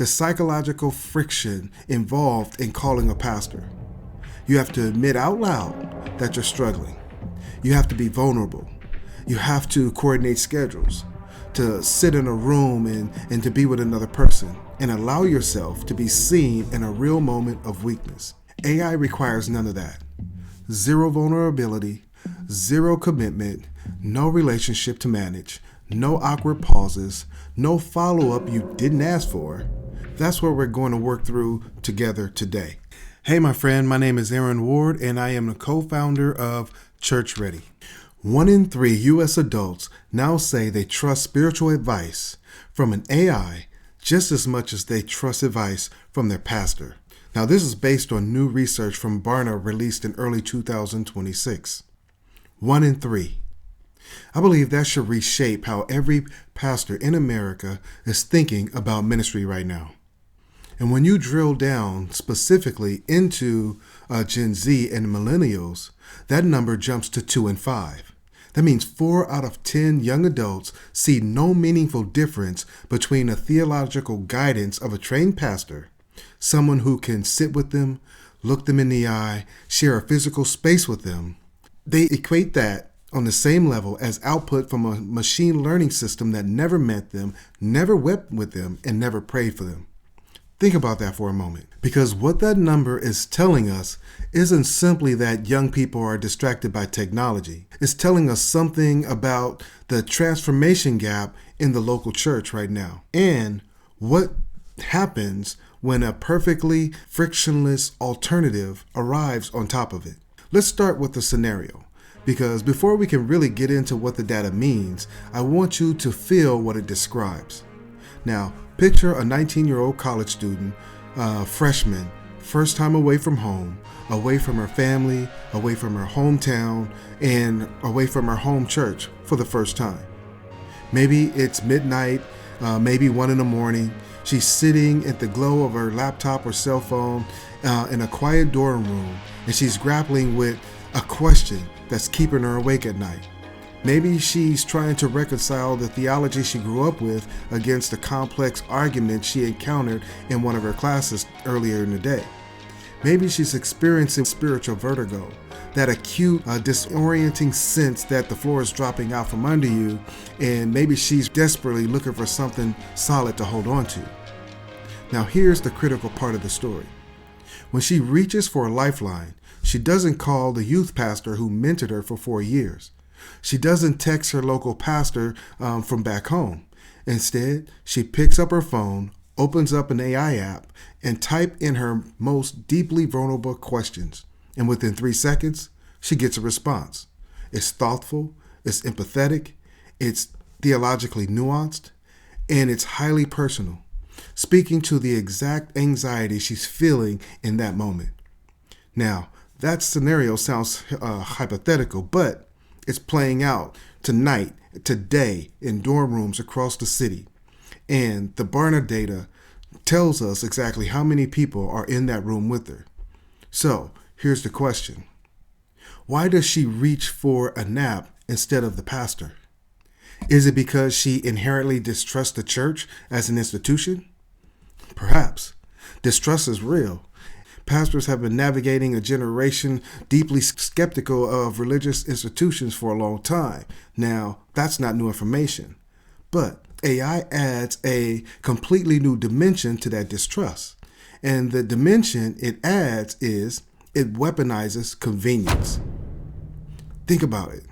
the psychological friction involved in calling a pastor. You have to admit out loud that you're struggling. You have to be vulnerable. You have to coordinate schedules, to sit in a room and to be with another person, and allow yourself to be seen in a real moment of weakness. AI requires none of that. Zero vulnerability, zero commitment, no relationship to manage, no awkward pauses, no follow-up you didn't ask for. That's what we're going to work through together today. Hey, my friend, my name is Erin Ward, and I am the co-founder of ChurchReady. 1 in 3 U.S. adults now say they trust spiritual advice from an AI just as much as they trust advice from their pastor. Now, this is based on new research from Barna released in early 2026. 1 in 3. I believe that should reshape how every pastor in America is thinking about ministry right now. And when you drill down specifically into Gen Z and Millennials, that number jumps to 2 in 5. That means 4 out of 10 young adults see no meaningful difference between the theological guidance of a trained pastor, someone who can sit with them, look them in the eye, share a physical space with them. They equate that on the same level as output from a machine learning system that never met them, never wept with them, and never prayed for them. Think about that for a moment, because what that number is telling us isn't simply that young people are distracted by technology. It's telling us something about the transformation gap in the local church right now, and what happens when a perfectly frictionless alternative arrives on top of it. Let's start with the scenario, because before we can really get into what the data means, I want you to feel what it describes. Now, picture a 19-year-old college student, freshman, first time away from home, away from her family, away from her hometown, and away from her home church for the first time. Maybe it's midnight, maybe 1 in the morning. She's sitting at the glow of her laptop or cell phone in a quiet dorm room, and she's grappling with a question that's keeping her awake at night. Maybe she's trying to reconcile the theology she grew up with against the complex argument she encountered in one of her classes earlier in the day. Maybe she's experiencing spiritual vertigo, that acute, disorienting sense that the floor is dropping out from under you, and maybe she's desperately looking for something solid to hold on to. Now, here's the critical part of the story. When she reaches for a lifeline, she doesn't call the youth pastor who mentored her for 4 years. She doesn't text her local pastor from back home. Instead, she picks up her phone, opens up an AI app, and types in her most deeply vulnerable questions. And within 3 seconds, she gets a response. It's thoughtful, it's empathetic, it's theologically nuanced, and it's highly personal, speaking to the exact anxiety she's feeling in that moment. Now, that scenario sounds hypothetical, but it's playing out tonight, today, in dorm rooms across the city. And the Barna data tells us exactly how many people are in that room with her. So here's the question. Why does she reach for a nap instead of the pastor? Is it because she inherently distrusts the church as an institution? Perhaps. Distrust is real. Pastors have been navigating a generation deeply skeptical of religious institutions for a long time. Now, that's not new information, but AI adds a completely new dimension to that distrust. And the dimension it adds is it weaponizes convenience. Think about it.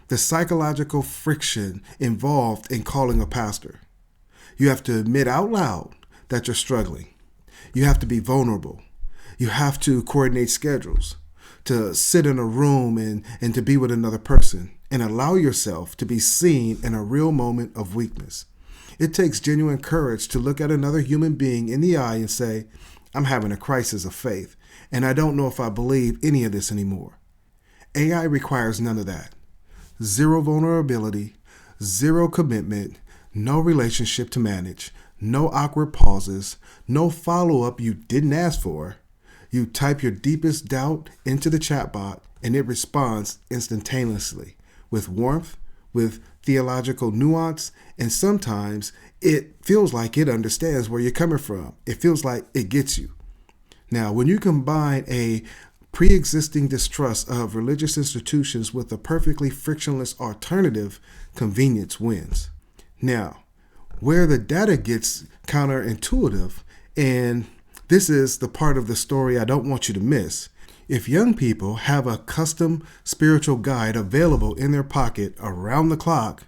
The psychological friction involved in calling a pastor. You have to admit out loud that you're struggling. You have to be vulnerable. You have to coordinate schedules, to sit in a room and to be with another person, and allow yourself to be seen in a real moment of weakness. It takes genuine courage to look at another human being in the eye and say, I'm having a crisis of faith, and I don't know if I believe any of this anymore. AI requires none of that. Zero vulnerability, zero commitment, no relationship to manage, no awkward pauses, no follow-up you didn't ask for. You type your deepest doubt into the chatbot, and it responds instantaneously with warmth, with theological nuance, and sometimes it feels like it understands where you're coming from. It feels like it gets you. Now, when you combine a pre-existing distrust of religious institutions with a perfectly frictionless alternative, convenience wins. Now, where the data gets counterintuitive, and this is the part of the story I don't want you to miss. If young people have a custom spiritual guide available in their pocket around the clock,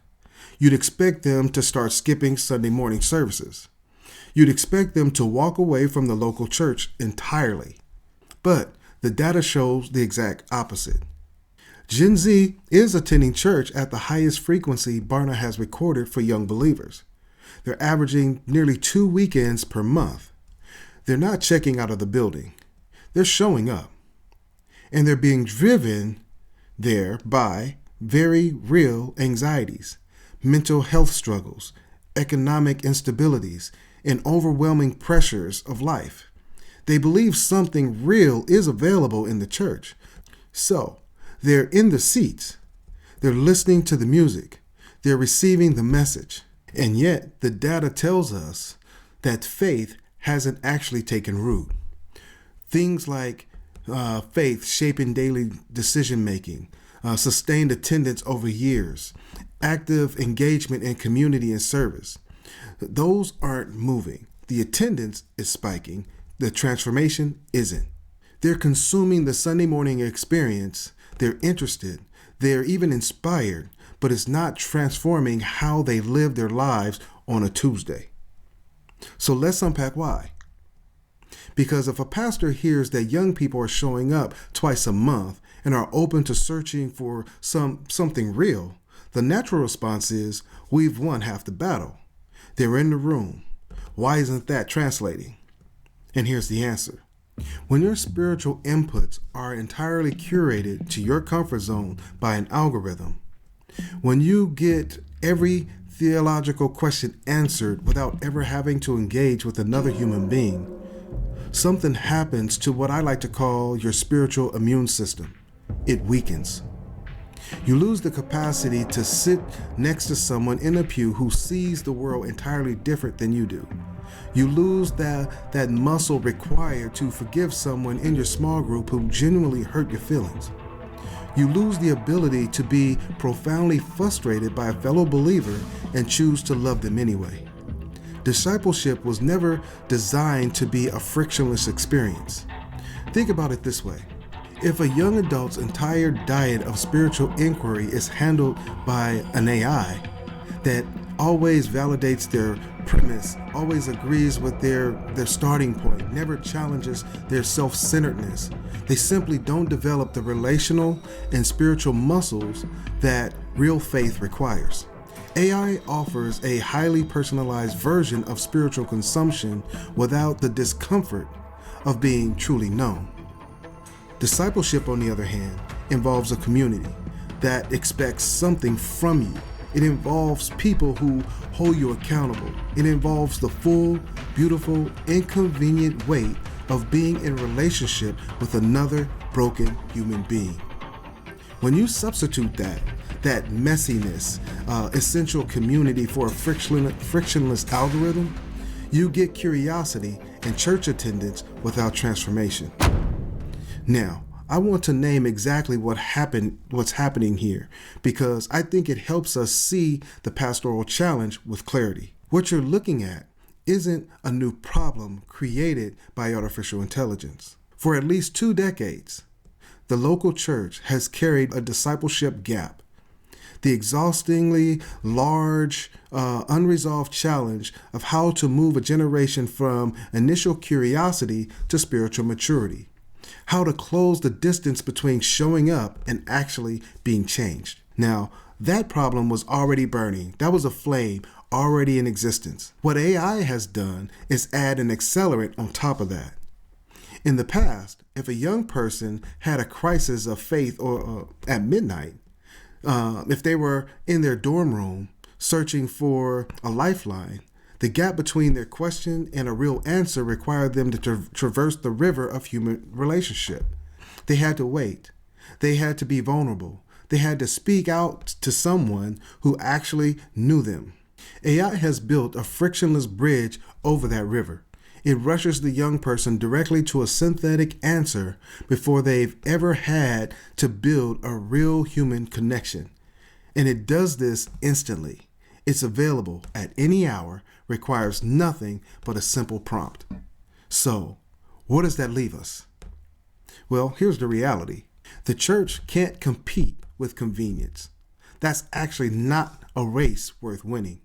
you'd expect them to start skipping Sunday morning services. You'd expect them to walk away from the local church entirely. But the data shows the exact opposite. Gen Z is attending church at the highest frequency Barna has recorded for young believers. They're averaging nearly 2 weekends per month. They're not checking out of the building. They're showing up. And they're being driven there by very real anxieties, mental health struggles, economic instabilities, and overwhelming pressures of life. They believe something real is available in the church. So they're in the seats. They're listening to the music. They're receiving the message. And yet the data tells us that faith hasn't actually taken root. Things like faith shaping daily decision-making, sustained attendance over years, active engagement in community and service. Those aren't moving. The attendance is spiking. The transformation isn't. They're consuming the Sunday morning experience. They're interested. They're even inspired, but it's not transforming how they live their lives on a Tuesday. So let's unpack why. Because if a pastor hears that young people are showing up twice a month and are open to searching for something real, the natural response is, we've won half the battle. They're in the room. Why isn't that translating? And here's the answer. When your spiritual inputs are entirely curated to your comfort zone by an algorithm, when you get every theological question answered without ever having to engage with another human being, something happens to what I like to call your spiritual immune system. It weakens. You lose the capacity to sit next to someone in a pew who sees the world entirely different than you do. You lose that muscle required to forgive someone in your small group who genuinely hurt your feelings. You lose the ability to be profoundly frustrated by a fellow believer and choose to love them anyway. Discipleship was never designed to be a frictionless experience. Think about it this way. If a young adult's entire diet of spiritual inquiry is handled by an AI that always validates their premise, always agrees with their starting point, never challenges their self-centeredness, they simply don't develop the relational and spiritual muscles that real faith requires. AI offers a highly personalized version of spiritual consumption without the discomfort of being truly known. Discipleship, on the other hand, involves a community that expects something from you. It involves people who hold you accountable. It involves the full, beautiful, inconvenient weight of being in relationship with another broken human being. When you substitute that messiness, essential community for a frictionless algorithm, you get curiosity and church attendance without transformation. Now, I want to name exactly what's happening here, because I think it helps us see the pastoral challenge with clarity. What you're looking at isn't a new problem created by artificial intelligence. For at least 2 decades, the local church has carried a discipleship gap. The exhaustingly large, unresolved challenge of how to move a generation from initial curiosity to spiritual maturity. How to close the distance between showing up and actually being changed. Now, that problem was already burning. That was a flame already in existence. What AI has done is add an accelerant on top of that. In the past, if a young person had a crisis of faith or at midnight, if they were in their dorm room searching for a lifeline, the gap between their question and a real answer required them to traverse the river of human relationship. They had to wait. They had to be vulnerable. They had to speak out to someone who actually knew them. AI has built a frictionless bridge over that river. It rushes the young person directly to a synthetic answer before they've ever had to build a real human connection. And it does this instantly. It's available at any hour, requires nothing but a simple prompt. So, where does that leave us? Well, here's the reality. The church can't compete with convenience. That's actually not a race worth winning.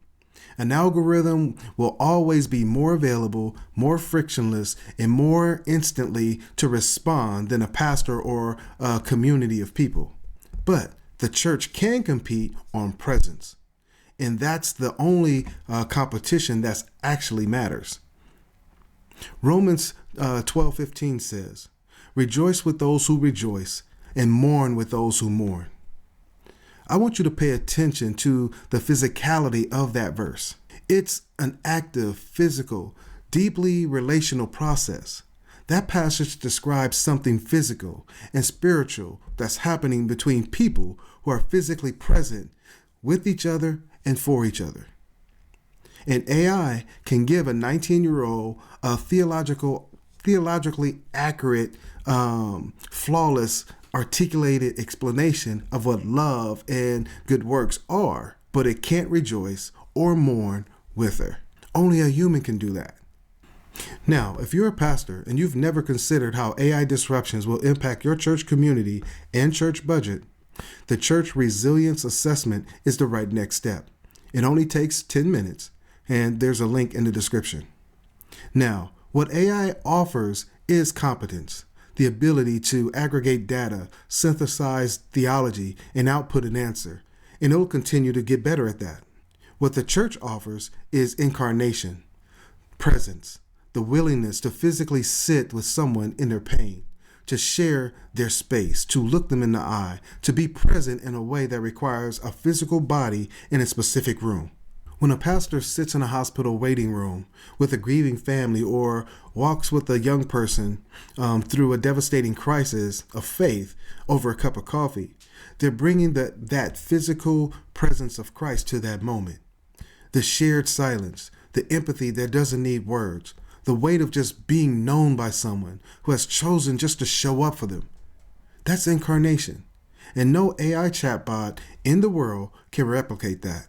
An algorithm will always be more available, more frictionless, and more instantly to respond than a pastor or a community of people. But the church can compete on presence. And that's the only competition that actually matters. Romans 12:15 says, "Rejoice with those who rejoice and mourn with those who mourn." I want you to pay attention to the physicality of that verse. It's an active, physical, deeply relational process. That passage describes something physical and spiritual that's happening between people who are physically present with each other and for each other. And AI can give a 19-year-old a theologically accurate, flawless, articulated explanation of what love and good works are, but it can't rejoice or mourn with her. Only a human can do that. Now, if you're a pastor and you've never considered how AI disruptions will impact your church community and church budget, the Church Resilience Assessment is the right next step. It only takes 10 minutes, and there's a link in the description. Now, what AI offers is competence, the ability to aggregate data, synthesize theology, and output an answer, and it will continue to get better at that. What the church offers is incarnation, presence, the willingness to physically sit with someone in their pain, to share their space, to look them in the eye, to be present in a way that requires a physical body in a specific room. When a pastor sits in a hospital waiting room with a grieving family or walks with a young person through a devastating crisis of faith over a cup of coffee, they're bringing that physical presence of Christ to that moment. The shared silence, the empathy that doesn't need words, the weight of just being known by someone who has chosen just to show up for them. That's incarnation. And no AI chatbot in the world can replicate that.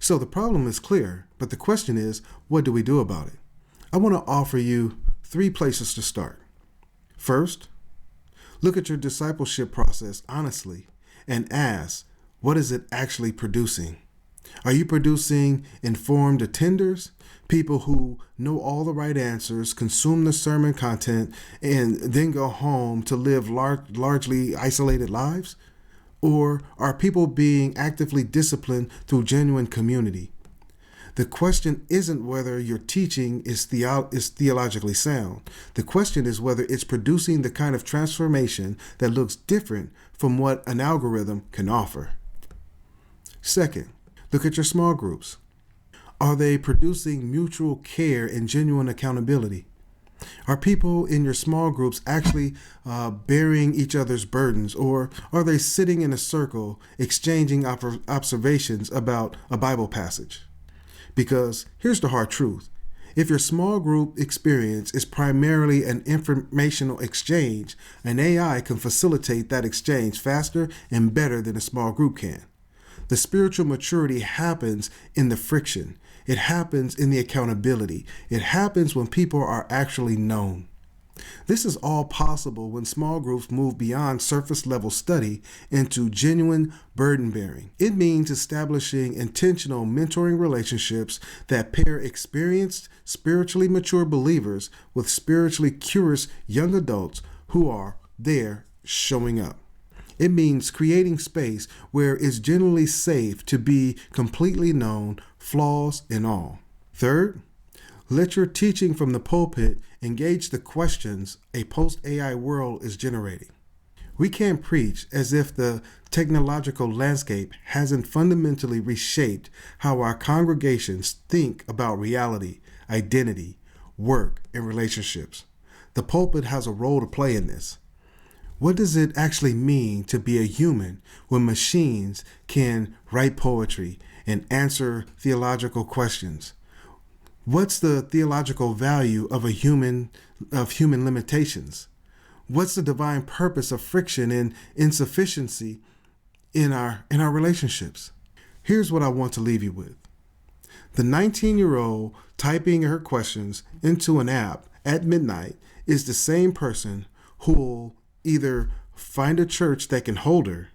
So the problem is clear, but the question is, what do we do about it? I want to offer you 3 places to start. First, look at your discipleship process honestly and ask, what is it actually producing? Are you producing informed attenders, people who know all the right answers, consume the sermon content, and then go home to live largely isolated lives? Or are people being actively disciplined through genuine community? The question isn't whether your teaching is theologically sound. The question is whether it's producing the kind of transformation that looks different from what an algorithm can offer. Second, look at your small groups. Are they producing mutual care and genuine accountability? Are people in your small groups actually bearing each other's burdens, or are they sitting in a circle exchanging observations about a Bible passage? Because here's the hard truth. If your small group experience is primarily an informational exchange, an AI can facilitate that exchange faster and better than a small group can. The spiritual maturity happens in the friction. It happens in the accountability. It happens when people are actually known. This is all possible when small groups move beyond surface level study into genuine burden bearing. It means establishing intentional mentoring relationships that pair experienced, spiritually mature believers with spiritually curious young adults who are there showing up. It means creating space where it's generally safe to be completely known, flaws and all. Third, let your teaching from the pulpit engage the questions a post-AI world is generating. We can't preach as if the technological landscape hasn't fundamentally reshaped how our congregations think about reality, identity, work, and relationships. The pulpit has a role to play in this. What does it actually mean to be a human when machines can write poetry and answer theological questions? What's the theological value of human limitations? What's the divine purpose of friction and insufficiency in our relationships? Here's what I want to leave you with. The 19-year-old typing her questions into an app at midnight is the same person who will either find a church that can hold her,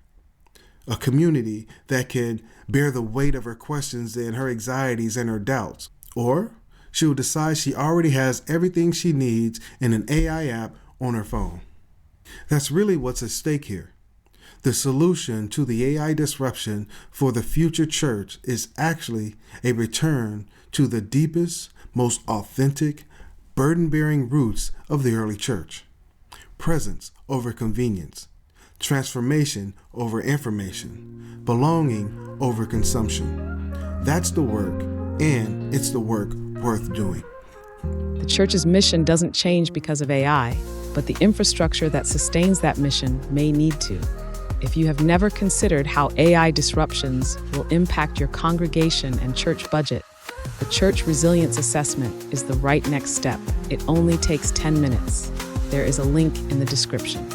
a community that can bear the weight of her questions and her anxieties and her doubts, or she will decide she already has everything she needs in an AI app on her phone. That's really what's at stake here. The solution to the AI disruption for the future church is actually a return to the deepest, most authentic, burden-bearing roots of the early church. Presence over convenience, transformation over information, belonging over consumption. That's the work, and it's the work worth doing. The church's mission doesn't change because of AI, but the infrastructure that sustains that mission may need to. If you have never considered how AI disruptions will impact your congregation and church budget, the Church Resilience Assessment is the right next step. It only takes 10 minutes. There is a link in the description.